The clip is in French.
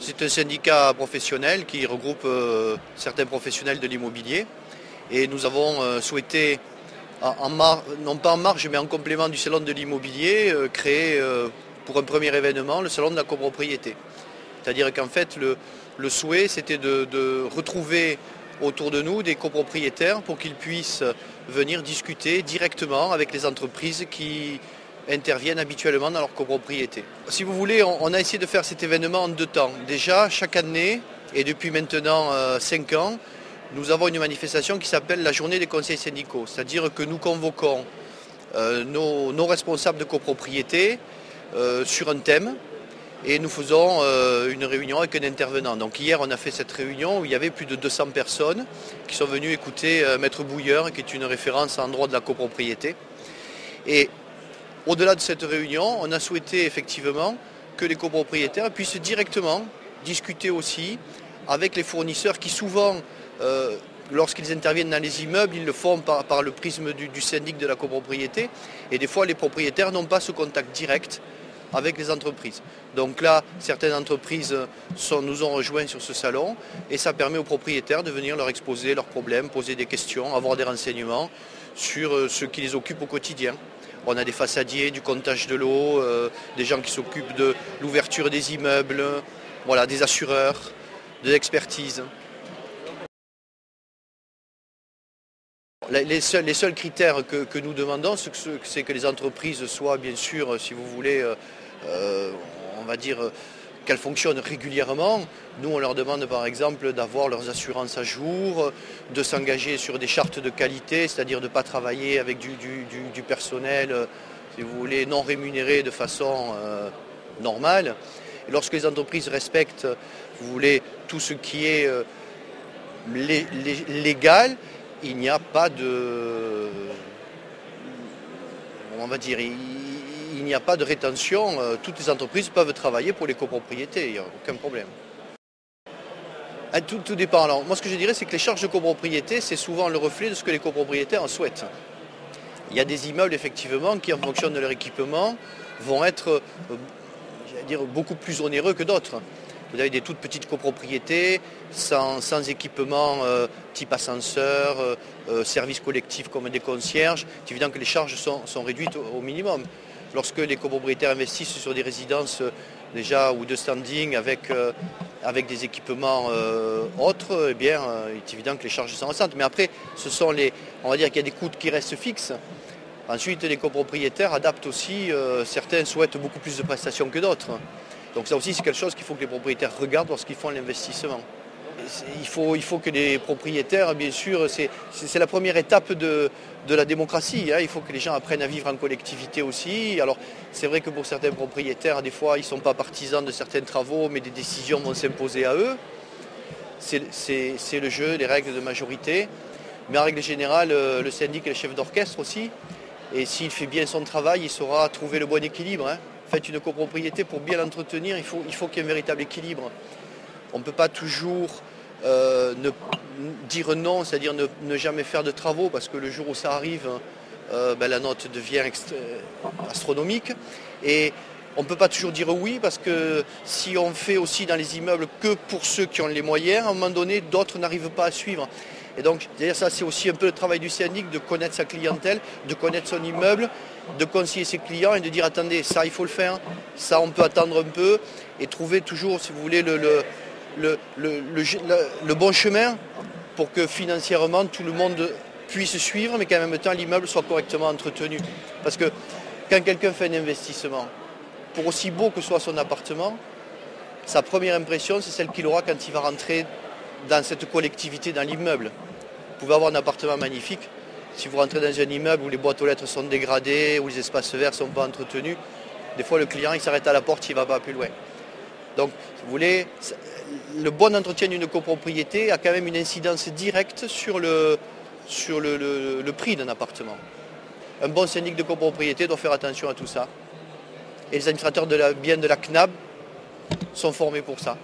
C'est un syndicat professionnel qui regroupe certains professionnels de l'immobilier et nous avons souhaité, non pas en marge mais en complément du salon de l'immobilier, créer pour un premier événement le salon de la copropriété. C'est-à-dire qu'en fait le souhait c'était de retrouver autour de nous des copropriétaires pour qu'ils puissent venir discuter directement avec les entreprises qui interviennent habituellement dans leur copropriété. Si vous voulez, on a essayé de faire cet événement en 2 temps. Déjà, chaque année, et depuis maintenant 5 ans, nous avons une manifestation qui s'appelle la journée des conseils syndicaux. C'est-à-dire que nous convoquons nos responsables de copropriété sur un thème et nous faisons une réunion avec un intervenant. Donc hier, on a fait cette réunion où il y avait plus de 200 personnes qui sont venues écouter Maître Bouilleur, qui est une référence en droit de la copropriété. Et au-delà de cette réunion, on a souhaité effectivement que les copropriétaires puissent directement discuter aussi avec les fournisseurs qui souvent, lorsqu'ils interviennent dans les immeubles, ils le font par le prisme du syndic de la copropriété. Et des fois, les propriétaires n'ont pas ce contact direct avec les entreprises. Donc là, certaines entreprises nous ont rejoints sur ce salon et ça permet aux propriétaires de venir leur exposer leurs problèmes, poser des questions, avoir des renseignements sur ce qui les occupe au quotidien. On a des façadiers, du comptage de l'eau, des gens qui s'occupent de l'ouverture des immeubles, voilà, des assureurs, de l'expertise. Les seuls critères que nous demandons, c'est que les entreprises soient, bien sûr, si vous voulez, on va dire, qu'elles fonctionnent régulièrement. Nous, on leur demande par exemple d'avoir leurs assurances à jour, de s'engager sur des chartes de qualité, c'est-à-dire de ne pas travailler avec du personnel, si vous voulez, non rémunéré de façon normale. Et lorsque les entreprises respectent, vous voulez, tout ce qui est légal, il n'y a pas de, on va dire, il n'y a pas de rétention. Toutes les entreprises peuvent travailler pour les copropriétés, il n'y a aucun problème. Tout dépend. Alors, moi, ce que je dirais, c'est que les charges de copropriété, c'est souvent le reflet de ce que les copropriétaires en souhaitent. Il y a des immeubles, effectivement, qui, en fonction de leur équipement, vont être beaucoup plus onéreux que d'autres. Vous avez des toutes petites copropriétés, sans équipement type ascenseur, services collectifs comme des concierges. C'est évident que les charges sont réduites au minimum. Lorsque les copropriétaires investissent sur des résidences déjà ou de standing avec des équipements autres, eh bien, il est évident que les charges sont récentes. Mais après, on va dire qu'il y a des coûts qui restent fixes. Ensuite, les copropriétaires adaptent aussi, certains souhaitent beaucoup plus de prestations que d'autres. Donc ça aussi, c'est quelque chose qu'il faut que les propriétaires regardent lorsqu'ils font l'investissement. Il faut que les propriétaires, bien sûr, c'est la première étape de la démocratie. Hein. Il faut que les gens apprennent à vivre en collectivité aussi. Alors c'est vrai que pour certains propriétaires, des fois, ils ne sont pas partisans de certains travaux, mais des décisions vont s'imposer à eux. C'est le jeu, les règles de majorité. Mais en règle générale, le syndic est le chef d'orchestre aussi. Et s'il fait bien son travail, il saura trouver le bon équilibre. Hein. En fait, une copropriété, pour bien l'entretenir, il faut qu'il y ait un véritable équilibre. On ne peut pas toujours dire non, c'est-à-dire ne jamais faire de travaux, parce que le jour où ça arrive, la note devient astronomique. Et on ne peut pas toujours dire oui, parce que si on fait aussi dans les immeubles que pour ceux qui ont les moyens, à un moment donné, d'autres n'arrivent pas à suivre. Et donc, ça, c'est aussi un peu le travail du syndic, de connaître sa clientèle, de connaître son immeuble, de conseiller ses clients et de dire attendez, ça il faut le faire, ça on peut attendre un peu, et trouver toujours, si vous voulez, le bon chemin pour que financièrement tout le monde puisse suivre, mais qu'en même temps l'immeuble soit correctement entretenu. Parce que quand quelqu'un fait un investissement, pour aussi beau que soit son appartement, sa première impression c'est celle qu'il aura quand il va rentrer dans cette collectivité, dans l'immeuble. Vous pouvez avoir un appartement magnifique, si vous rentrez dans un immeuble où les boîtes aux lettres sont dégradées, où les espaces verts ne sont pas entretenus, des fois le client il s'arrête à la porte, il ne va pas plus loin. Donc, si vous voulez, le bon entretien d'une copropriété a quand même une incidence directe sur le prix d'un appartement. Un bon syndic de copropriété doit faire attention à tout ça. Et les administrateurs de la CNAB sont formés pour ça.